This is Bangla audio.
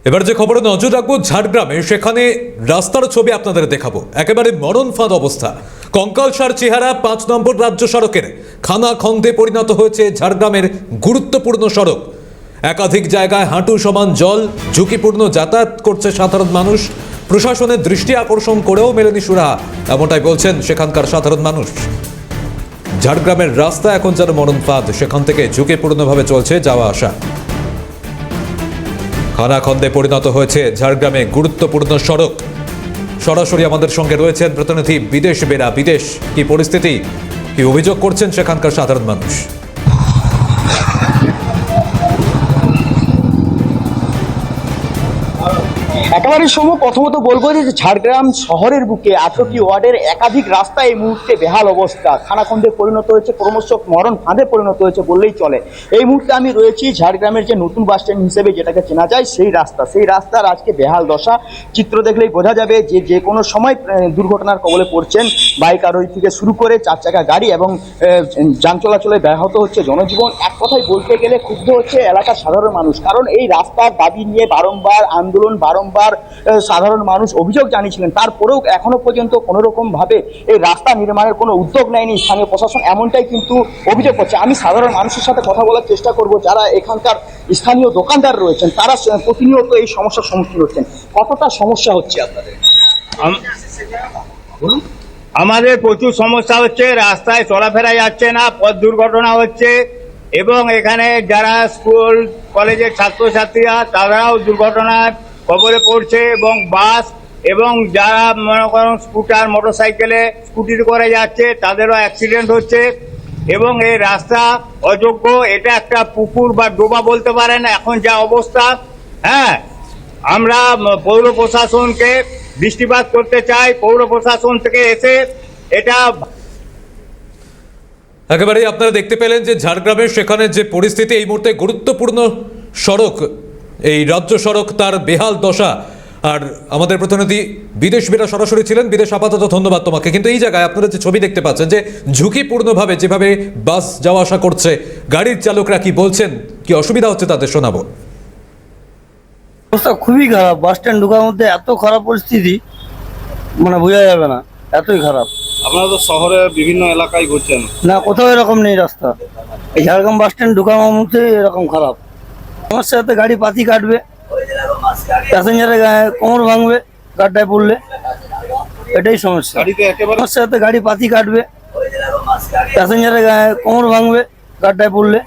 এবার যে খবরে নজর রাখবো ঝাড়গ্রামে, সেখানে রাস্তার ছবি আপনাদের দেখাবো। একেবারে মরণ ফাঁদ অবস্থা, কঙ্কালসার চেহারা। 5 নম্বর রাজ্য সড়কের খানা খন্দে পরিণত হয়েছে ঝাড়গ্রামের গুরুত্বপূর্ণ সড়ক। একাধিক জায়গায় হাঁটু সমান জল, ঝুঁকিপূর্ণ যাতায়াত করছে সাধারণ মানুষ। প্রশাসনের দৃষ্টি আকর্ষণ করেও মেলেনি সুরাহা, এমনটাই বলছেন সেখানকার সাধারণ মানুষ। ঝাড়গ্রামের রাস্তা এখন যেন মরণ ফাঁদ, সেখান থেকে ঝুঁকিপূর্ণভাবে চলছে যাওয়া আসা। খানাখন্দে পরিণত হয়েছে ঝাড়গ্রামে গুরুত্বপূর্ণ সড়ক। সরাসরি আমাদের সঙ্গে রয়েছেন প্রতিনিধি বিদেশ বেরা। বিদেশ, কি পরিস্থিতি, কি অভিযোগ করছেন সেখানকার সাধারণ মানুষ? একেবারে সময় প্রথমত বলবো যে ঝাড়গ্রাম শহরের বুকে 18টি ওয়ার্ডের একাধিক রাস্তা এই মুহূর্তে বেহাল অবস্থা, খানাখন্দে পরিণত হয়েছে, ক্রমশ মরণ ফাঁদে পরিণত হয়েছে বললেই চলে। এই মুহূর্তে আমি রয়েছি ঝাড়গ্রামের যে নতুন বাস স্ট্যান্ড হিসেবে যেটাকে চেনা যায় সেই রাস্তার আজকে বেহাল দশা। চিত্র দেখলেই বোঝা যাবে যে যে কোনো সময় দুর্ঘটনার কবলে পড়ছেন বাইক আরোহী থেকে শুরু করে 4 চাকা গাড়ি, এবং যান চলাচলে ব্যাহত হচ্ছে জনজীবন। এক কথায় বলতে গেলে ক্ষুব্ধ হচ্ছে এলাকার সাধারণ মানুষ, কারণ এই রাস্তার দাবি নিয়ে বারংবার আন্দোলন, বারংবার সাধারণ মানুষ অভিযোগ জানিয়েছিলেন। তারপরেও এখনো পর্যন্ত কোনো রকম ভাবে এই রাস্তা নির্মাণের কোনো উদ্যোগ নেয়নি স্থানীয় প্রশাসন, এমনটাই কিন্তু অভিযোগ করছে। আমি সাধারণ মানুষের সাথে কথা বলার চেষ্টা করব, যারা এখানকার স্থানীয় দোকানদার রয়েছেন, তারা প্রতিনিয়ত এই সমস্যার সম্মুখীন হচ্ছেন। কতটা সমস্যা হচ্ছে আপনাদের? আমাদের প্রচুর সমস্যা হচ্ছে, রাস্তায় চলাফেরা যাচ্ছে না, পথ দুর্ঘটনা হচ্ছে, এবং এখানে যারা স্কুল কলেজের ছাত্রছাত্রীরা তারাও দুর্ঘটনার কবলে পড়ছে, এবং বাস এবং যারা মনে করেন স্কুটার মোটরসাইকেলে স্কুটি করে যাচ্ছে তাদেরও অ্যাক্সিডেন্ট হচ্ছে। এবং এই রাস্তা অযোগ্য, এটা একটা পুকুর বা ডোবা বলতে পারেন এখন যা অবস্থা। হ্যাঁ, আমরা পৌর প্রশাসনকে দৃষ্টিপাত করতে চাই, পৌর প্রশাসন থেকে এসে এটা। একেবারেই আপনারা দেখতে পেলেন যে ঝাড়গ্রামের সেখানে যে পরিস্থিতি, এই মুহূর্তে গুরুত্বপূর্ণ সড়ক, এই রাজ্য সড়ক, তার বেহাল দশা। আর আমাদের প্রতিনিধি বিদেশ বেরা সরাসরি ছিলেন। বিদেশ, আপাতত ধন্যবাদ তোমাকে। কিন্তু এই জায়গায় আপনারা যে ছবি দেখতে পাচ্ছেন, যে ঝুঁকিপূর্ণভাবে যেভাবে বাস যাওয়া আসা করছে, গাড়ির চালকরা কি বলছেন, কি অসুবিধা হচ্ছে তাদের শোনাবো। অবস্থা খুবই খারাপ, বাস স্ট্যান্ড ঢোকার মধ্যে এত খারাপ পরিস্থিতি মানে বোঝা যাবে না, এতই খারাপ। আপনারা তো শহরে বিভিন্ন এলাকায় ঘুরছেন, না কোথাও এরকম নেই রাস্তা, এই ঝাড়গ্রাম বাস স্ট্যান্ড ঢোকার মধ্যে এরকম খারাপ। সমস্যা হতে গাড়ি পাতি কাটবে, প্যাসেঞ্জারের কোমর ভাঙবে গাড্ডায় পড়লে, এটাই সমস্যা। গাড়িতে একেবারে সমস্যা হতে গাড়ি পাতি কাটবে, প্যাসেঞ্জারের কোমর ভাঙবে গাড্ডায় পড়লে।